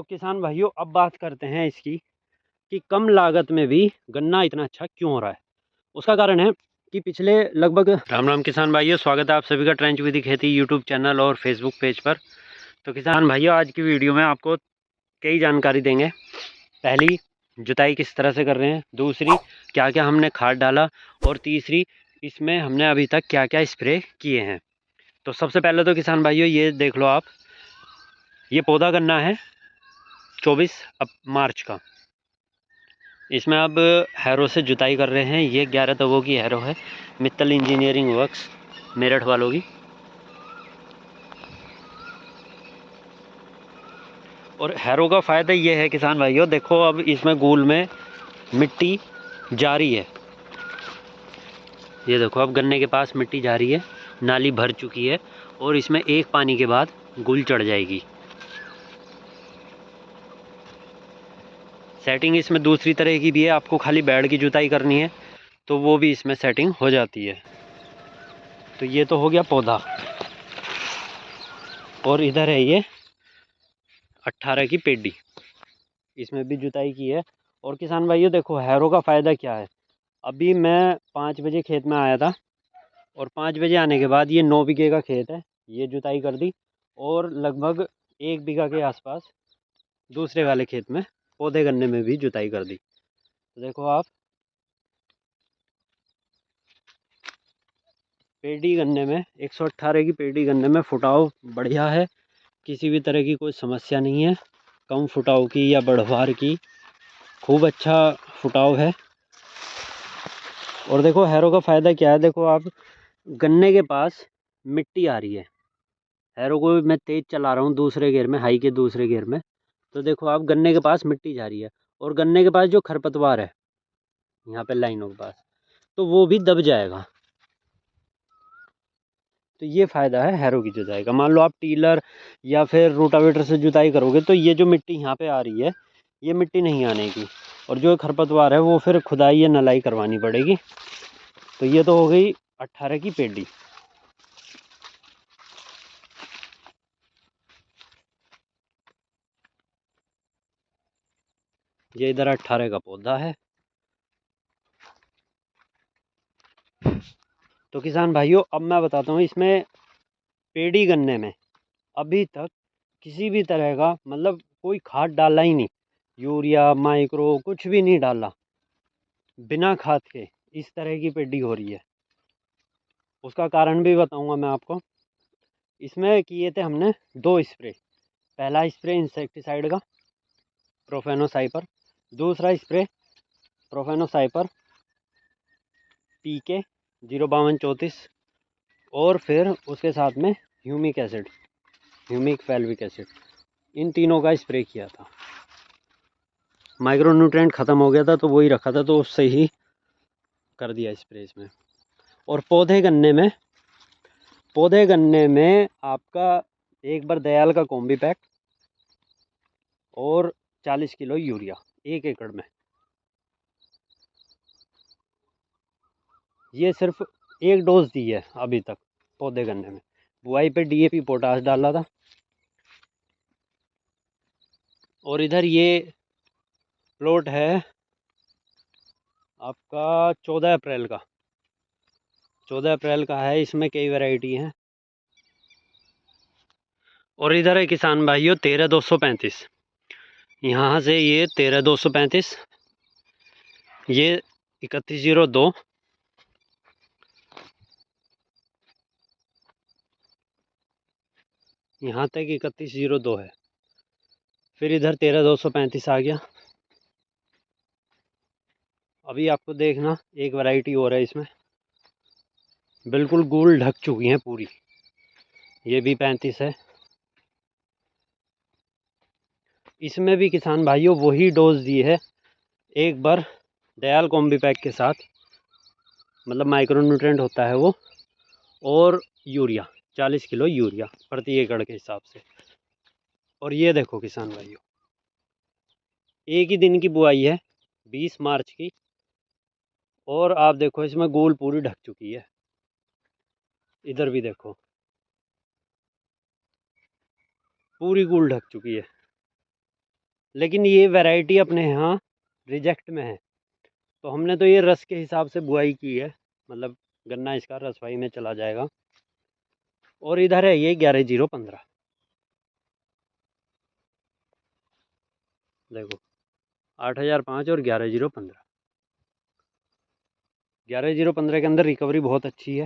तो किसान भाइयों, अब बात करते हैं इसकी कि कम लागत में भी गन्ना इतना अच्छा क्यों हो रहा है। उसका कारण है कि पिछले लगभग राम राम किसान भाइयों, स्वागत है आप सभी का ट्रेंच विधि खेती यूट्यूब चैनल और फेसबुक पेज पर। तो किसान भाइयों, आज की वीडियो में आपको कई जानकारी देंगे। पहली, जुताई किस तरह से कर रहे हैं, दूसरी क्या क्या हमने खाद डाला, और तीसरी इसमें हमने अभी तक क्या क्या स्प्रे किए हैं। तो सबसे पहले तो किसान भाइयों ये देख लो आप, ये पौधा गन्ना है 24 मार्च का। इसमें अब हैरो से जुताई कर रहे हैं। ये 11 तवों की हैरो है, मित्तल इंजीनियरिंग वर्क्स मेरठ वालों की। और हैरो का फ़ायदा ये है किसान भाइयों, देखो अब इसमें गोल में मिट्टी जा रही है। ये देखो अब गन्ने के पास मिट्टी जा रही है, नाली भर चुकी है और इसमें एक पानी के बाद गुल चढ़ जाएगी। सेटिंग इसमें दूसरी तरह की भी है, आपको खाली बेड की जुताई करनी है तो वो भी इसमें सेटिंग हो जाती है। तो ये तो हो गया पौधा, और इधर है ये 18 की पेडी, इसमें भी जुताई की है। और किसान भाइयों देखो हैरो का फ़ायदा क्या है। अभी मैं 5 बजे खेत में आया था, और 5 बजे आने के बाद ये 9 बीघे का खेत है, ये जुताई कर दी। और लगभग 1 बीघा के आसपास दूसरे वाले खेत में पौधे गन्ने में भी जुताई कर दी। तो देखो आप, पेडी गन्ने में 118 की पेडी गन्ने में फुटाव बढ़िया है, किसी भी तरह की कोई समस्या नहीं है, कम फुटाव की या बढ़वार की, खूब अच्छा फुटाव है। और देखो हैरो का फ़ायदा क्या है, देखो आप गन्ने के पास मिट्टी आ रही है, हैरो को मैं तेज़ चला रहा हूँ दूसरे गियर में, हाई के दूसरे गियर में, तो देखो आप गन्ने के पास मिट्टी जा रही है, और गन्ने के पास जो खरपतवार है यहाँ पे लाइनों के पास, तो वो भी दब जाएगा। तो ये फ़ायदा है हैरो की जुताई का। मान लो आप टीलर या फिर रोटावेटर से जुताई करोगे तो ये जो मिट्टी यहाँ पे आ रही है, ये मिट्टी नहीं आने की, और जो खरपतवार है वो फिर खुदाई या नलाई करवानी पड़ेगी। तो ये तो हो गई 18 की पेडी। ये इधर 18 का पौधा है। तो किसान भाइयों, अब मैं बताता हूँ इसमें पेडी गन्ने में अभी तक किसी भी तरह का मतलब कोई खाद डाला ही नहीं, यूरिया माइक्रो कुछ भी नहीं डाला, बिना खाद के इस तरह की पेडी हो रही है। उसका कारण भी बताऊंगा मैं आपको। इसमें किए थे हमने 2 स्प्रे। पहला स्प्रे इंसेक्टिसाइड का प्रोफेनोसाइपर, दूसरा स्प्रे प्रोफेनोसाइपर PK 05234, और फिर उसके साथ में ह्यूमिक एसिड, ह्यूमिक फैल्विक एसिड, इन तीनों का स्प्रे किया था। माइक्रो न्यूट्रिएंट ख़त्म हो गया था तो वही रखा था, तो उससे ही कर दिया स्प्रे इसमें। और पौधे गन्ने में आपका एक बार दयाल का कॉम्बी पैक और 40 किलो यूरिया 1 एकड़ में, ये सिर्फ एक डोज दी है अभी तक पौधे गन्ने में। बुआई पे DAP पोटास डाला था। और इधर ये प्लॉट है आपका 14 अप्रैल का, 14 अप्रैल का है, इसमें कई वैरायटी हैं। और इधर है किसान भाइयों 13235, यहाँ से ये 13235, ये 3102, यहाँ तक 3102 है। फिर इधर 13235 आ गया। अभी आपको देखना एक वैरायटी और है इसमें, बिल्कुल गोल ढक चुकी हैं पूरी, ये भी 35 है। इसमें भी किसान भाइयों वही डोज दी है, एक बार दयाल कॉम्बी पैक के साथ, मतलब माइक्रो न्यूट्रिएंट होता है वो, और यूरिया 40 किलो यूरिया प्रति एकड़ के हिसाब से। और ये देखो किसान भाइयों, एक ही दिन की बुआई है 20 मार्च की, और आप देखो इसमें गोल पूरी ढक चुकी है। इधर भी देखो पूरी गोल ढक चुकी है। लेकिन ये वैरायटी अपने यहाँ रिजेक्ट में है। तो हमने तो ये रस के हिसाब से बुआई की है, मतलब गन्ना इसका रसवाई में चला जाएगा। और इधर है ये 11015, देखो 8005 और 11015। 11015 के अंदर रिकवरी बहुत अच्छी है,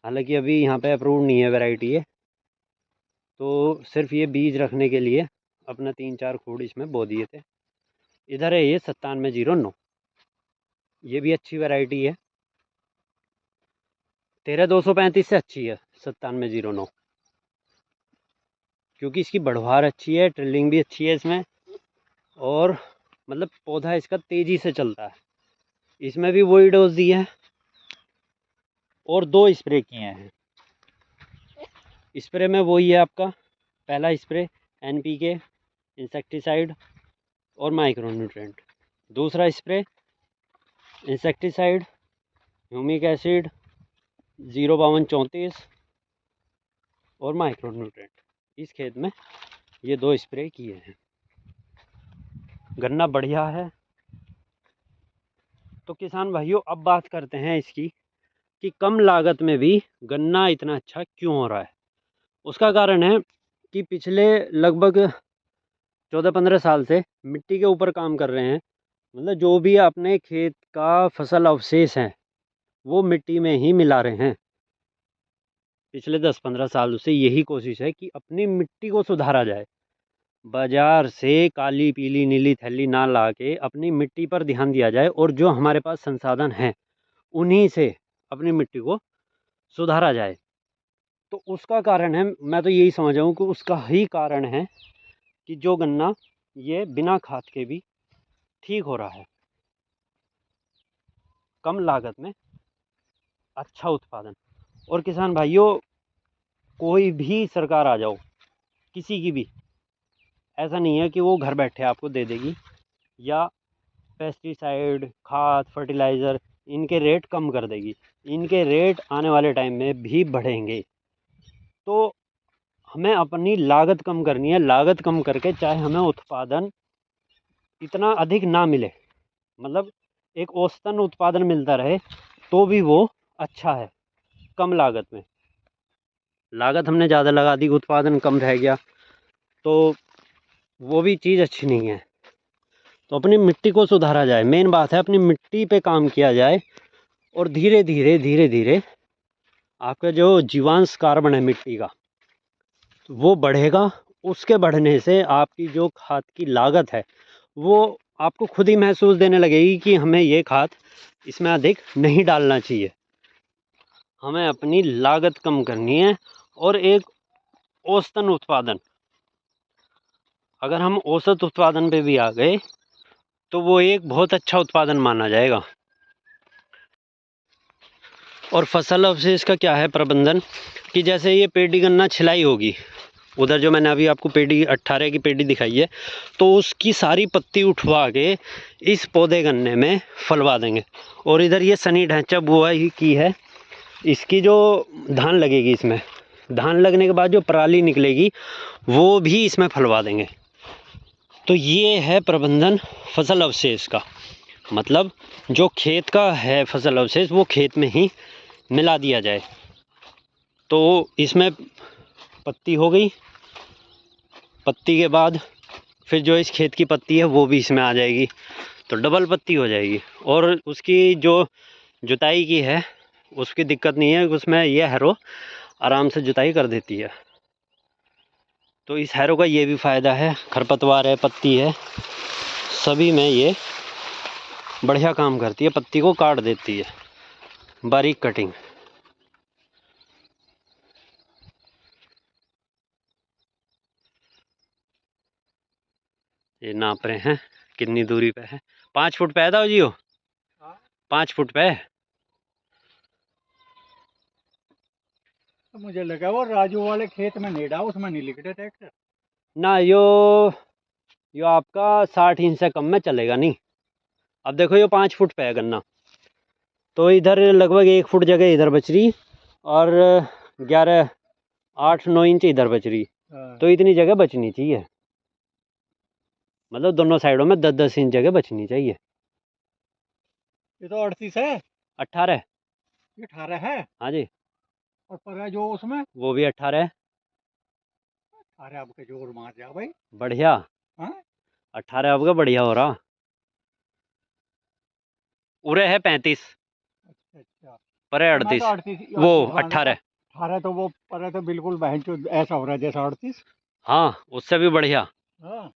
हालांकि अभी यहाँ पे अप्रूव नहीं है वैरायटी है, तो सिर्फ ये बीज रखने के लिए अपना 3-4 खूड़ इसमें बो दिए थे। इधर है ये 9709, ये भी अच्छी वैरायटी है। 13235 से अच्छी है 9709, क्योंकि इसकी बढ़वार अच्छी है, ट्रिलिंग भी अच्छी है इसमें, और मतलब पौधा इसका तेज़ी से चलता है। इसमें भी वही डोज दी है और 2 स्प्रे किए हैं। स्प्रे में वही है आपका पहला स्प्रे NPK इंसेक्टिसाइड और माइक्रोन्यूट्रेंट, दूसरा स्प्रे इंसेक्टिसाइड ह्यूमिक एसिड 05234 और माइक्रोन्यूट्रेंट। इस खेत में ये 2 स्प्रे किए हैं। गन्ना बढ़िया है। तो किसान भाइयों, अब बात करते हैं इसकी कि कम लागत में भी गन्ना इतना अच्छा क्यों हो रहा है। उसका कारण है कि पिछले लगभग 14-15 साल से मिट्टी के ऊपर काम कर रहे हैं। मतलब जो भी अपने खेत का फसल अवशेष है वो मिट्टी में ही मिला रहे हैं। पिछले 10-15 साल से यही कोशिश है कि अपनी मिट्टी को सुधारा जाए। बाजार से काली पीली नीली थैली ना ला के अपनी मिट्टी पर ध्यान दिया जाए, और जो हमारे पास संसाधन हैं उन्हीं से अपनी मिट्टी को सुधारा जाए। तो उसका कारण है, मैं तो यही समझ हूँ कि उसका ही कारण है कि जो गन्ना ये बिना खाद के भी ठीक हो रहा है, कम लागत में अच्छा उत्पादन। और किसान भाइयों, कोई भी सरकार आ जाओ, किसी की भी, ऐसा नहीं है कि वो घर बैठे आपको दे देगी, या पेस्टिसाइड खाद फर्टिलाइज़र इनके रेट कम कर देगी। इनके रेट आने वाले टाइम में भी बढ़ेंगे। तो हमें अपनी लागत कम करनी है। लागत कम करके चाहे हमें उत्पादन इतना अधिक ना मिले, मतलब एक औसतन उत्पादन मिलता रहे, तो भी वो अच्छा है कम लागत में। लागत हमने ज़्यादा लगा दी, उत्पादन कम रह गया, तो वो भी चीज़ अच्छी नहीं है। तो अपनी मिट्टी को सुधारा जाए, मेन बात है अपनी मिट्टी पे काम किया जाए, और धीरे धीरे धीरे धीरे आपका जो जीवांश कार्बन है मिट्टी का वो बढ़ेगा। उसके बढ़ने से आपकी जो खाद की लागत है वो आपको खुद ही महसूस देने लगेगी कि हमें ये खाद इसमें अधिक नहीं डालना चाहिए। हमें अपनी लागत कम करनी है और एक औसतन उत्पादन, अगर हम औसत उत्पादन पे भी आ गए तो वो एक बहुत अच्छा उत्पादन माना जाएगा। और फसल अवशेष का क्या है प्रबंधन, कि जैसे ये पेडी गन्ना छिलाई होगी, उधर जो मैंने अभी आपको पेडी 18 की पेडी दिखाई है, तो उसकी सारी पत्ती उठवा के इस पौधे गन्ने में फलवा देंगे। और इधर ये सनी ढांचा बुआई की है, इसकी जो धान लगेगी, इसमें धान लगने के बाद जो पराली निकलेगी वो भी इसमें फलवा देंगे। तो ये है प्रबंधन फसल अवशेष का। मतलब जो खेत का है फसल अवशेष वो खेत में ही मिला दिया जाए। तो इसमें पत्ती हो गई, पत्ती के बाद फिर जो इस खेत की पत्ती है वो भी इसमें आ जाएगी, तो डबल पत्ती हो जाएगी। और उसकी जो जुताई की है उसकी दिक्कत नहीं है, उसमें ये हैरो आराम से जुताई कर देती है। तो इस हैरो का ये भी फ़ायदा है, खरपतवार है पत्ती है सभी में ये बढ़िया काम करती है, पत्ती को काट देती है, बारीक कटिंग। ये नाप रहे हैं कितनी दूरी पे है, 5 फुट पे है दाऊ जी हो, 5 फुट पे है। तो मुझे लगा वो राजू वाले खेत में नहीं डाला, उसमें नहीं लिख रहे ट्रैक्टर ना यो आपका 60 इंच से कम में चलेगा नहीं। अब देखो ये 5 फुट पे है गन्ना, तो इधर लगभग 1 फुट जगह इधर बच रही और 8-9 इंच इधर बच रही, तो इतनी जगह बचनी चाहिए। मतलब दोनों साइडों में 10-10 इंच जगह बचनी चाहिए। ये तो 38 है, 18। ये 18 है। हाँ जी, और पर है जो उसमें वो भी 18 है। 18 आपके जोर मार जा भाई। बढ़िया। हाँ 18 आपका बढ़िया हो रहा। उरे है 35, अच्छा अच्छा। पर है तो मैं तो 38। 38 वो 38 मान 18। 18 तो वो पर है तो बिल्कुल बहन चो ऐसा हो रहा है जैसा 38। हाँ, उससे भी बढ़िया। हाँ